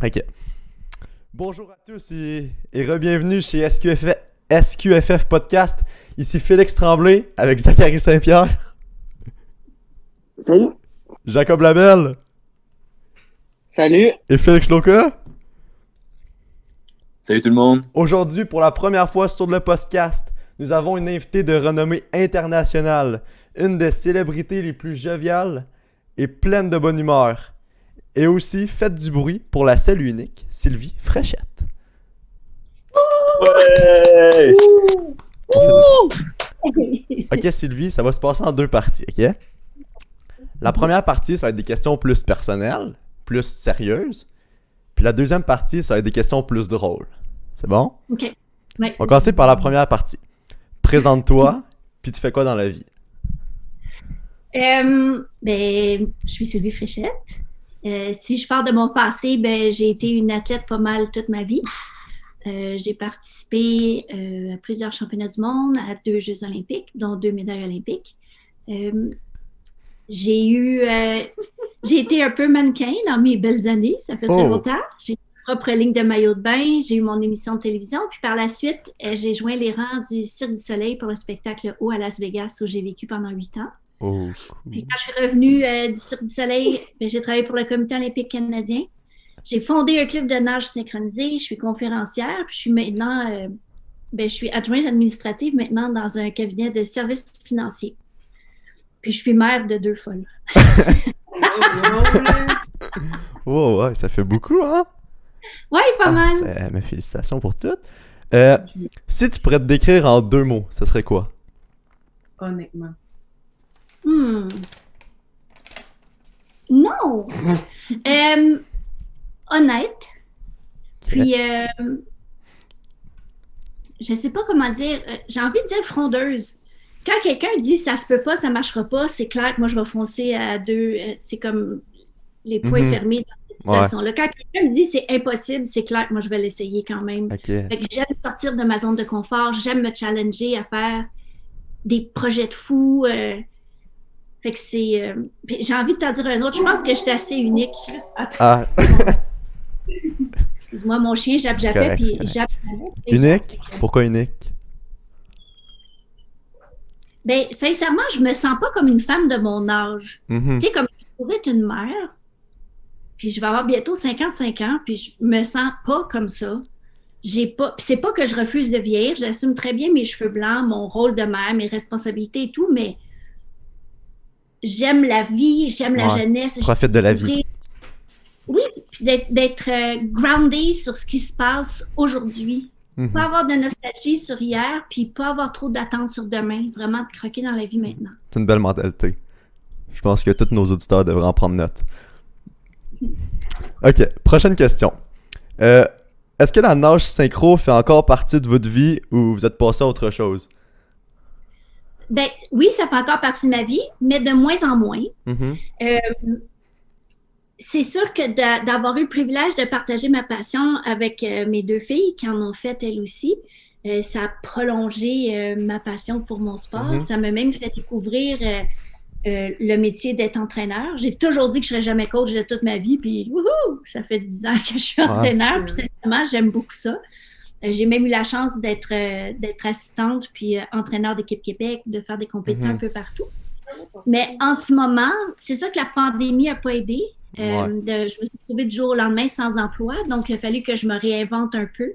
Ok. Bonjour à tous et re-bienvenue chez SQFF Podcast. Ici Félix Tremblay avec Zachary Saint-Pierre, Salut. Jacob Labelle Salut. et Félix Loca. Salut tout le monde. Aujourd'hui, pour la première fois sur le podcast, nous avons une invitée de renommée internationale, une des célébrités les plus joviales et pleine de bonne humeur. Et aussi, faites du bruit pour la seule et unique Sylvie Fréchette. Ouais! Ok Sylvie, ça va se passer en deux parties, ok? La première partie, ça va être des questions plus personnelles, plus sérieuses. Puis la deuxième partie, ça va être des questions plus drôles. C'est bon? OK. Ouais. On va commencer par la première partie. Présente-toi, puis tu fais quoi dans la vie? Je suis Sylvie Fréchette. Si je parle de mon passé, j'ai été une athlète pas mal toute ma vie. J'ai participé à plusieurs championnats du monde, à 2 Jeux olympiques, dont 2 médailles olympiques. J'ai été un peu mannequin dans mes belles années, ça fait très longtemps. J'ai eu ma propre ligne de maillot de bain, j'ai eu mon émission de télévision, puis par la suite, j'ai joint les rangs du Cirque du Soleil pour le spectacle Haut à Las Vegas, où j'ai vécu pendant 8 ans. Oh, Puis quand je suis revenue du Cirque du Soleil, j'ai travaillé pour le Comité olympique canadien. J'ai fondé un club de nage synchronisé, je suis conférencière, puis je suis maintenant, je suis adjointe administrative maintenant dans un cabinet de services financiers. Puis je suis mère de 2 folles. oh ouais, ça fait beaucoup, hein? Ouais, pas mal. Mes félicitations pour tout. Si tu pourrais te décrire en 2 mots, ce serait quoi? Honnêtement. Non! Honnête. Puis, je sais pas comment dire. J'ai envie de dire frondeuse. Quand quelqu'un dit ça se peut pas, ça marchera pas, c'est clair que moi je vais foncer à 2. C'est comme les poings fermés dans cette situation-là. Quand quelqu'un me dit c'est impossible, c'est clair que moi je vais l'essayer quand même. Okay. Fait que j'aime sortir de ma zone de confort, j'aime me challenger à faire des projets de fou. Fait que c'est. J'ai envie de t'en dire un autre. Je pense que j'étais assez unique. Ah. Excuse-moi, mon chien jappait, puis jappe. Unique? Pourquoi unique? Ben, sincèrement, je me sens pas comme une femme de mon âge. Mm-hmm. Tu sais, comme je suis être une mère, puis je vais avoir bientôt 55 ans, puis je me sens pas comme ça. C'est pas que je refuse de vieillir, j'assume très bien mes cheveux blancs, mon rôle de mère, mes responsabilités et tout, mais j'aime la vie, j'aime la jeunesse. Profite de la vie. Oui, puis d'être groundée sur ce qui se passe aujourd'hui. Mm-hmm. Pas avoir de nostalgie sur hier, puis pas avoir trop d'attentes sur demain. Vraiment de croquer dans la vie maintenant. C'est une belle mentalité. Je pense que tous nos auditeurs devraient en prendre note. Ok, prochaine question. Est-ce que la nage synchro fait encore partie de votre vie ou vous êtes passé à autre chose? Ben oui, ça fait encore partie de ma vie, mais de moins en moins. Mm-hmm. C'est sûr que d'avoir eu le privilège de partager ma passion avec mes 2 filles qui en ont fait elles aussi, ça a prolongé ma passion pour mon sport. Mm-hmm. Ça m'a même fait découvrir le métier d'être entraîneur. J'ai toujours dit que je ne serais jamais coach de toute ma vie, puis wouhou, ça fait 10 ans que je suis entraîneur, puis sincèrement, j'aime beaucoup ça. J'ai même eu la chance d'être assistante puis entraîneur d'équipe Québec, de faire des compétitions un peu partout. Mais en ce moment, c'est ça que la pandémie n'a pas aidé. Je me suis retrouvée du jour au lendemain sans emploi, donc il a fallu que je me réinvente un peu.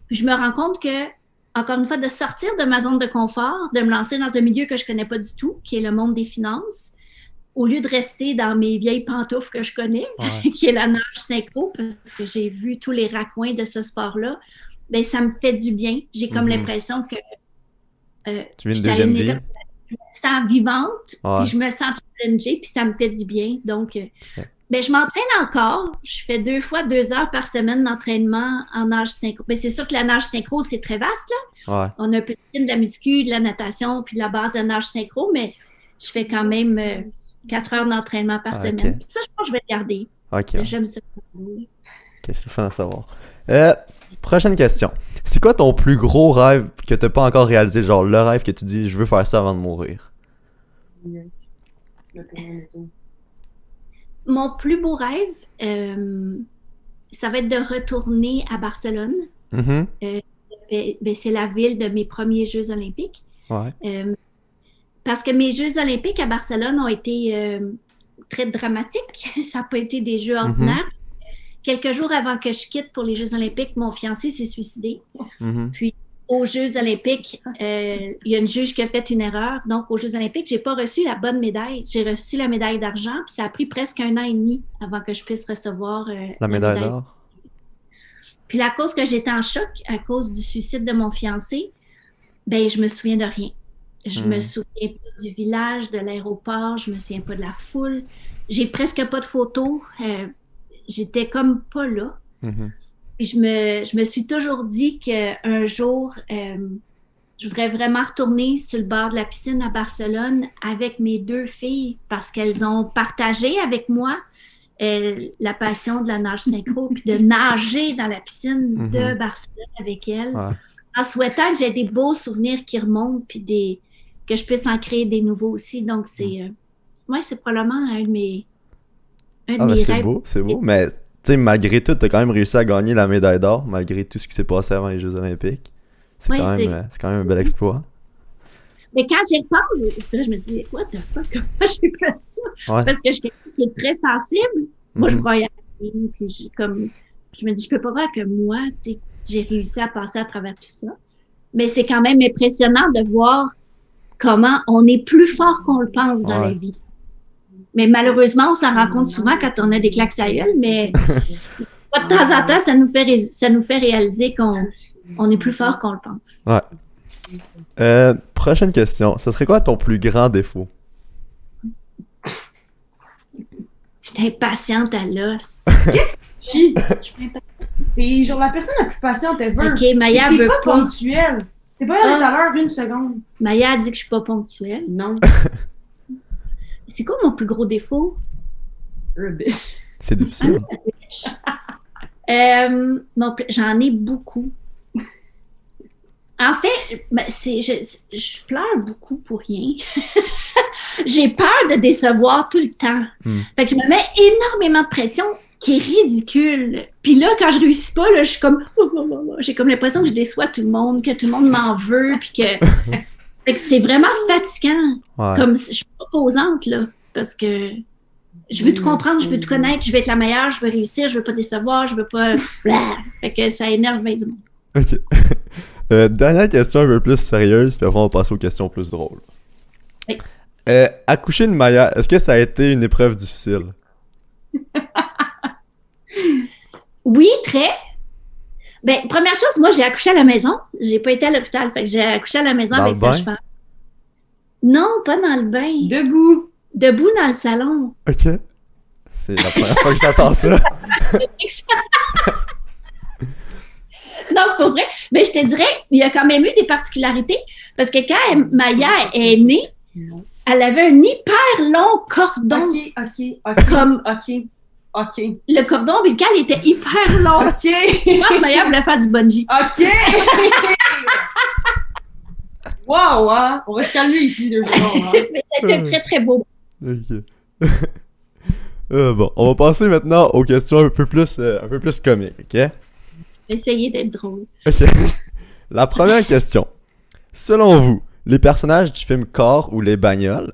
Puis je me rends compte que, encore une fois, de sortir de ma zone de confort, de me lancer dans un milieu que je ne connais pas du tout, qui est le monde des finances, au lieu de rester dans mes vieilles pantoufles que je connais, qui est la nage synchro, parce que j'ai vu tous les raccoins de ce sport-là, ben ça me fait du bien. J'ai comme l'impression que tu vis une deuxième vie. Je me sens vivante, puis je me sens challengée, puis ça me fait du bien. Donc, je m'entraîne encore. Je fais 2 fois 2 heures par semaine d'entraînement en nage synchro. Ben, c'est sûr que la nage synchro, c'est très vaste, là. On a un peu de la muscu, de la natation, puis de la base de nage synchro, mais je fais quand même 4 heures d'entraînement par semaine. Ça, je pense que je vais le garder. J'aime ça. C'est le fun à savoir. Prochaine question. C'est quoi ton plus gros rêve que t'as pas encore réalisé? Genre le rêve que tu dis, je veux faire ça avant de mourir. Mon plus beau rêve, ça va être de retourner à Barcelone. Mhm. C'est la ville de mes premiers Jeux olympiques. Ouais. Parce que mes Jeux olympiques à Barcelone ont été très dramatiques. Ça n'a pas été des Jeux ordinaires. Quelques jours avant que je quitte pour les Jeux olympiques, mon fiancé s'est suicidé. Mhm. Puis, aux Jeux olympiques, il y a une juge qui a fait une erreur. Donc, aux Jeux olympiques, je n'ai pas reçu la bonne médaille. J'ai reçu la médaille d'argent, puis ça a pris presque 1 an et demi avant que je puisse recevoir La médaille d'or. Puis, à cause que j'étais en choc, à cause du suicide de mon fiancé, ben je me souviens de rien. Je me souviens pas du village, de l'aéroport, je me souviens pas de la foule. J'ai presque pas de photos. J'étais comme pas là. Puis je me suis toujours dit qu'un jour, je voudrais vraiment retourner sur le bord de la piscine à Barcelone avec mes 2 filles parce qu'elles ont partagé avec moi la passion de la nage synchro puis de nager dans la piscine de Barcelone avec elles. Ouais. En souhaitant que j'ai des beaux souvenirs qui remontent puis que je puisse en créer des nouveaux aussi. Donc, c'est probablement un de mes C'est rêves. beau, c'est beau. Mais, tu sais, malgré tout, t'as quand même réussi à gagner la médaille d'or, malgré tout ce qui s'est passé avant les Jeux olympiques. C'est Ouais, quand même un bel exploit. Mais quand j'y repense, je me dis, what the fuck, comment j'ai fait ça? Ouais. Parce que je suis quelqu'un qui est très sensible. Moi, je crois y aller, puis je me dis, je peux pas voir que moi, tu sais, j'ai réussi à passer à travers tout ça. Mais c'est quand même impressionnant de voir comment on est plus fort qu'on le pense dans la vie. Mais malheureusement, on s'en rend compte souvent quand on a des claques à gueule, mais de temps en temps, ça nous fait réaliser qu'on est plus fort qu'on le pense. Ouais. Prochaine question. Ça serait quoi ton plus grand défaut? Je suis impatiente à l'os. Qu'est-ce que je suis impatiente. T'es genre la personne la plus patiente ever. Ok, Maya T'es veut pas pas. ponctuelle. T'es pas là d'être à l'heure 1 seconde. Maya a dit que je suis pas ponctuelle. Non. C'est quoi mon plus gros défaut? Rubbish. C'est difficile. J'en ai beaucoup. En fait, je pleure beaucoup pour rien. J'ai peur de décevoir tout le temps. Fait que je me mets énormément de pression qui est ridicule. Puis là, quand je réussis pas, là, je suis comme... J'ai comme l'impression que je déçois tout le monde, que tout le monde m'en veut, puis que... Fait que c'est vraiment fatigant. Ouais. Comme je suis opposante, là, parce que je veux tout comprendre, je veux tout connaître, je veux être la meilleure, je veux réussir, je veux pas décevoir, je veux pas... Fait que ça énerve bien du monde. Ok. Dernière question un peu plus sérieuse, puis après on va passer aux questions plus drôles. Oui. Accoucher de Maya, est-ce que ça a été une épreuve difficile? Oui, très. Ben, première chose, moi, j'ai accouché à la maison. J'ai pas été à l'hôpital. Fait que j'ai accouché à la maison Dans avec le bain? sage-femme. Non, pas dans le bain. Debout. Debout dans le salon. Ok. C'est la première fois que j'entends ça. Non, pas vrai. Mais je te dirais, il y a quand même eu des particularités. Parce que quand Maya est née, elle avait un hyper long cordon. Ok. Comme Ok. le cordon ombilical était hyper long. Ok. Je pense que Maya voulait faire du bungee. Ok. Wow, hein? On va se calmer ici, deux secondes. Hein? Mais c'était très, très beau. Ok. Bon, on va passer maintenant aux questions un peu plus comiques, ok? Essayez d'être drôle. Ok. La première question. Selon vous, les personnages du film Cars ou les bagnoles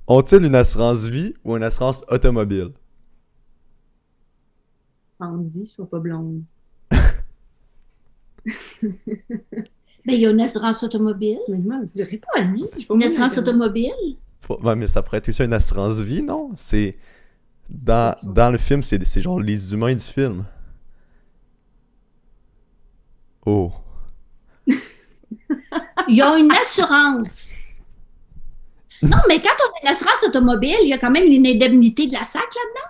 ont-ils une assurance vie ou une assurance automobile? Andy, sois pas blonde. Ben, il y a une assurance automobile. Mais moi, je dirais pas à lui. Une assurance automobile? Ouais, mais ça pourrait être aussi une assurance vie, non? C'est... Dans le film, c'est genre les humains du film. Oh. Ils ont une assurance. Non, mais quand on a une assurance automobile, il y a quand même une indemnité de la SAC là-dedans.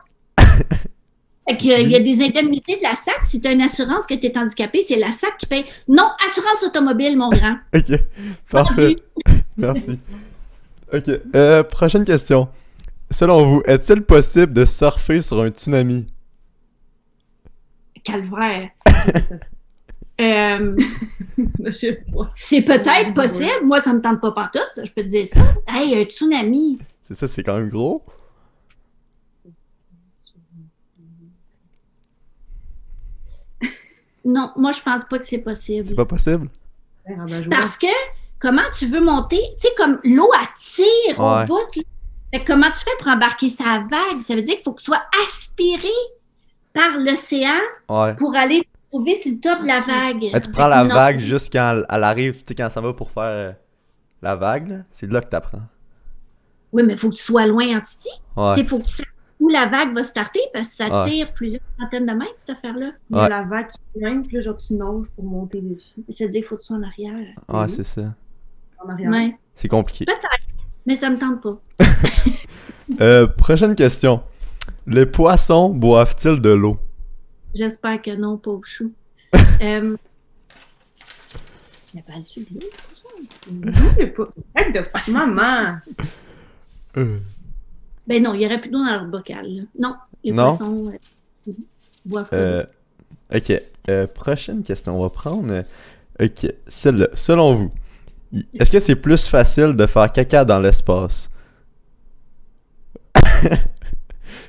Fait qu'il y a des indemnités de la SAC. Si tu as une assurance que tu es handicapé, c'est la SAC qui paye. Non, assurance automobile, mon grand. Ok, parfait. Merci. Ok, prochaine question. Selon vous, est-il possible de surfer sur un tsunami? Calvaire. Je sais pas. C'est peut-être possible. Moi, ça me tente pas pantoute, je peux te dire ça. Hey, un tsunami. C'est ça, c'est quand même gros. Non, moi, je pense pas que c'est C'est possible. pas possible? Parce que, comment tu veux monter? Tu sais, comme l'eau attire Ouais. au bout. Là. Fait que comment tu fais pour embarquer sa vague? Ça veut dire qu'il faut que tu sois aspiré par l'océan Ouais. pour aller trouver sur le top de la vague. Mais tu prends la Non. vague juste quand elle arrive, tu sais, quand ça va pour faire la vague, là. C'est là que t'apprends. Oui, mais il faut que tu sois loin en Titi. Ouais. Il faut que tu saches où la vague va starter parce que ça Ouais. tire plusieurs centaines de mètres, cette affaire-là. Il y a Ouais. la vague qui grimpe, puis là, genre, tu nages pour monter dessus. Ça veut dire qu'il faut que tu sois en arrière. Ouais, c'est ça. En arrière. Ouais. C'est compliqué. Mais ça me tente pas. Prochaine question. Les poissons boivent-ils de l'eau? J'espère que non, pauvre chou. Mais parles-tu de l'eau? Arrête de faire. Maman! Ben non, il y aurait plus d'eau dans leur bocal. Là. Non, les Non? poissons boivent pas d'eau. Ok. Prochaine question. On va prendre. Ok. Celle-là. Selon vous, est-ce que c'est plus facile de faire caca dans l'espace?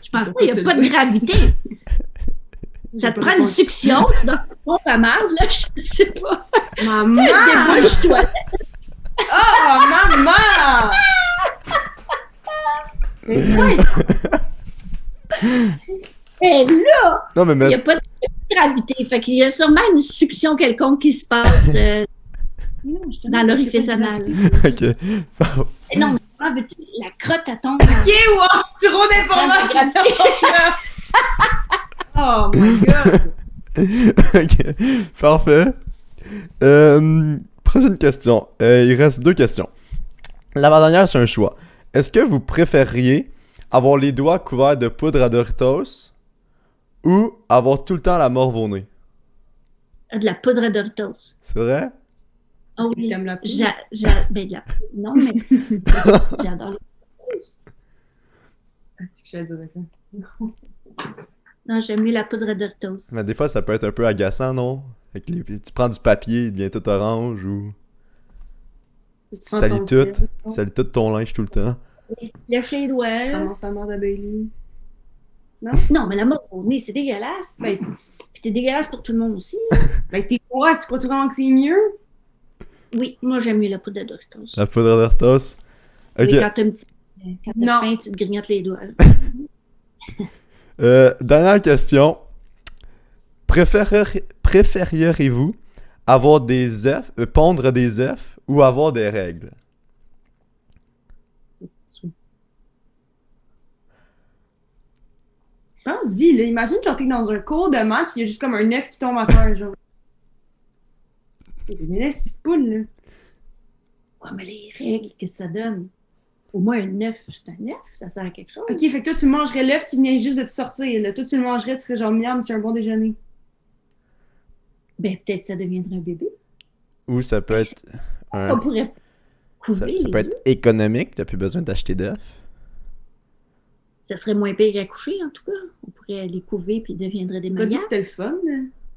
Je pense pas, il n'y a pas de gravité. Ça te prend une succion, tu dois pompe à marde, là, je sais pas. Maman! Débouche-toi. Oh, maman! Mais quoi? Et là, Non, mais il n'y a mais. pas de gravité. Fait qu'il y a sûrement une succion quelconque qui se passe dans l'orifice anal. Ok. Et non, mais comment veux-tu la crotte à ton... Ok, wow! Trop d'informations! Oh my god! Ok. Parfait. Prochaine question. Il reste 2 questions. L'avant-dernière, c'est un choix. Est-ce que vous préfériez avoir les doigts couverts de poudre à Doritos ou avoir tout le temps la morve au nez? De la poudre à Doritos. C'est vrai? Ah Est-ce que oui. t'aimes la poudre? Ben, de la poudre. Non, mais j'adore les... Ah, c'est que j'allais dire ça. Non, j'aime mieux la poudre à Doritos. Mais des fois, ça peut être un peu agaçant, non? Fait que tu prends du papier, il devient tout orange ou... Tu Tu prends salis ton tout. sel, Tu salis tout ton linge tout le temps. Lèche les doigts. Tu ramasses ta mort de Bailey. Non, mais la mort au nez, c'est dégueulasse. Ben, Puis t'es dégueulasse pour tout le monde aussi. ben t'es quoi? Tu crois-tu vraiment que c'est mieux? Oui, moi, j'aime mieux la poudre à Doritos. La poudre à Doritos. Et Ok. quand t'as un petit... Quand t'as Non. faim, tu te grignotes les doigts. Dernière question. Préfériez-vous avoir des œufs, pondre des œufs ou avoir des règles? Pense-y, là. Imagine, genre, t'es dans un cours de maths, puis il y a juste comme un œuf qui tombe à terre, genre. Mais laisse petite poule, là. Ouais, mais les règles, qu'est-ce que ça donne? Au moins un œuf, c'est un œuf, ça sert à quelque chose. Ok, fait que toi, tu mangerais l'œuf qui vient juste de te sortir, là. Toi, tu le mangerais, tu serais genre, miam, c'est un bon déjeuner. Ben, peut-être ça deviendrait un bébé. Ou ça peut être On pourrait ça, couver ça les peut œufs. être économique, t'as plus besoin d'acheter d'œufs. Ça serait moins pire à coucher, en tout cas. On pourrait les couver puis ils deviendraient des Tu pas dit manières. que c'était le fun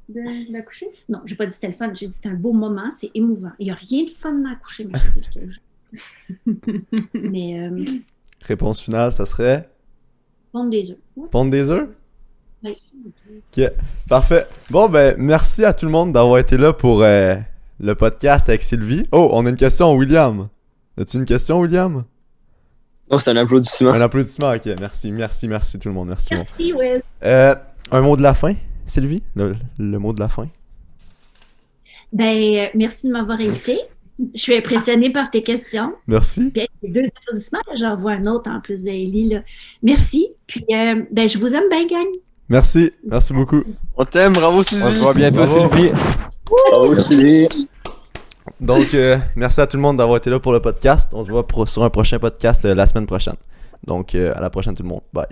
de l'accoucher? Non, j'ai pas dit que c'était le fun. J'ai dit que c'était un beau moment, c'est émouvant. Il n'y a rien de fun à coucher, ma chérie, je te jure. Mais Réponse finale, ça serait pondre des œufs. Ouais. pondre des œufs? Oui. Ok, parfait. Bon, ben, merci à tout le monde d'avoir été là pour le podcast avec Sylvie. Oh, on a une question à William. As-tu une question, William? Non, c'est un applaudissement. Un applaudissement, ok. Merci tout le monde. Merci tout le monde. Merci, Will. Un mot de la fin, Sylvie? Le mot de la fin? Ben, merci de m'avoir invité. Je suis impressionnée par tes questions. Merci. Puis, les 2 applaudissements, là, j'en vois un autre en plus d'Ellie. Là. Merci. Puis, ben, je vous aime bien, gang. Merci beaucoup. On t'aime, bravo Sylvie. On se voit bientôt, Bravo. Sylvie. Bravo Sylvie. Donc, merci à tout le monde d'avoir été là pour le podcast. On se voit sur un prochain podcast la semaine prochaine. Donc, à la prochaine tout le monde. Bye.